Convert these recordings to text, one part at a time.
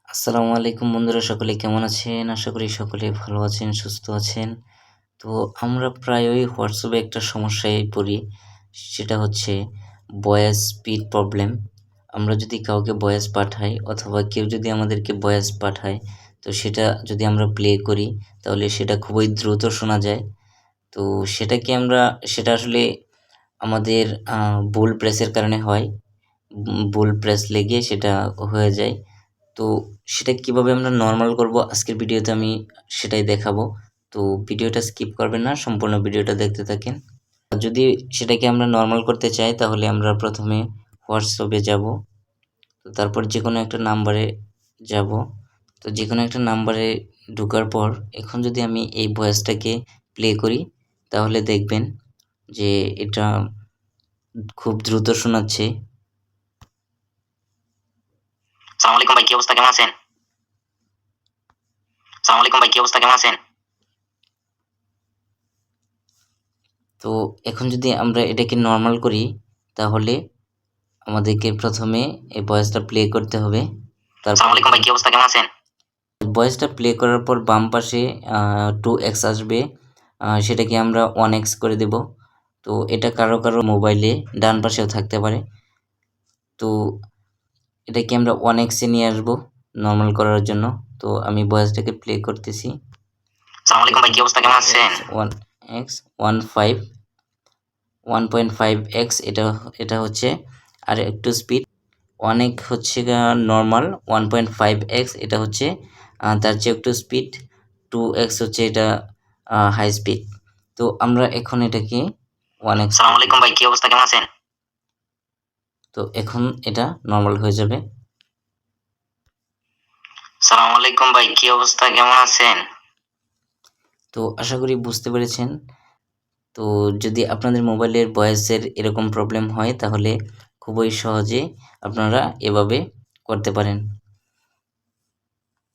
আসসালামু আলাইকুম বন্ধুরা, সকলে কেমন আছেন? আশা করি সকলে ভালো আছেন, সুস্থ আছেন। তো আমরা প্রায়ই হোয়াটসঅ্যাপে একটা সমস্যায় পড়ি, সেটা হচ্ছে ভয়েস স্পিড প্রবলেম। আমরা যদি কাউকে ভয়েস পাঠাই অথবা কেউ যদি আমাদেরকে ভয়েস পাঠায়, তো সেটা যদি আমরা প্লে করি তাহলে সেটা খুবই দ্রুত শোনা যায়। তো সেটা আসলে আমাদের ভুল প্রেসের কারণে হয়। ভুল প্রেস লেগে সেটা হয়ে যায়। তো সেটা কিভাবে আমরা নরমাল করব আজকের ভিডিওতে আমি সেটাই দেখাবো। তো ভিডিওটা স্কিপ করবেন না, সম্পূর্ণ ভিডিওটা দেখতে থাকেন। যদি সেটাকে আমরা নরমাল করতে চাই তাহলে আমরা প্রথমে হোয়াটসঅ্যাপে যাব। তো তারপর যেকোনো একটা নাম্বারে যাব। তো যেকোনো একটা নাম্বারে ঢোকার পর এখন যদি আমি এই ভয়েসটাকে প্লে করি তাহলে দেখবেন যে এটা খুব দ্রুত শোনাচ্ছে। সালাম আলাইকুম ভাই, কি অবস্থা, কেমন আছেন? সালাম আলাইকুম ভাই, কি অবস্থা, কেমন আছেন? তো এখন যদি আমরা এটাকে নরমাল করি তাহলে আমাদেরকে প্রথমে এই ভয়েসটা প্লে করতে হবে। সালাম আলাইকুম ভাই, কি অবস্থা, কেমন আছেন? ভয়েসটা প্লে করার পর বাম পাশে 2x আসবে, সেটাকে আমরা 1x করে দেব। তো এটা কারো মোবাইলে ডান পাশেও থাকতে পারে। তো এটাকে আমরা 1x এ নিয়ে আসবো নরমাল করার জন্য। তো আমি ভয়েসটাকে প্লে করতেছি। সালাম আলাইকুম ভাই, কি অবস্থা, কেমন আছেন? 1x 1.5x, এটা হচ্ছে আর একটু স্পিড। অনেক হচ্ছে নর্মাল 1.5x, এটা হচ্ছে তার চেয়ে একটু স্পিড। 2x হচ্ছে এটা হাই স্পিড। তো আমরা এখন এটাকে 1x। সালাম আলাইকুম ভাই, কি অবস্থা, কেমন আছেন? তো এখন এটা নর্মাল হয়ে যাবে। সালাম আলাইকুম ভাই, কি অবস্থা, কেমন আছেন? তো আশা করি বুঝতে পেরেছেন। তো যদি আপনাদের মোবাইলের ভয়েসের এরকম প্রবলেম হয় তাহলে খুবই সহজে আপনারা এভাবে করতে পারেন।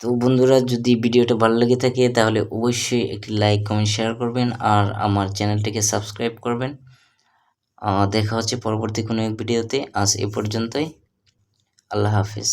তো বন্ধুরা, যদি ভিডিওটা ভালো লেগে থাকে তাহলে অবশ্যই একটি লাইক, কমেন্ট, শেয়ার করবেন আর আমার চ্যানেলটিকে সাবস্ক্রাইব করবেন। দেখা হচ্ছে পরবর্তী কোনো এক ভিডিওতে। আজ এ পর্যন্তই। আল্লাহ হাফেজ।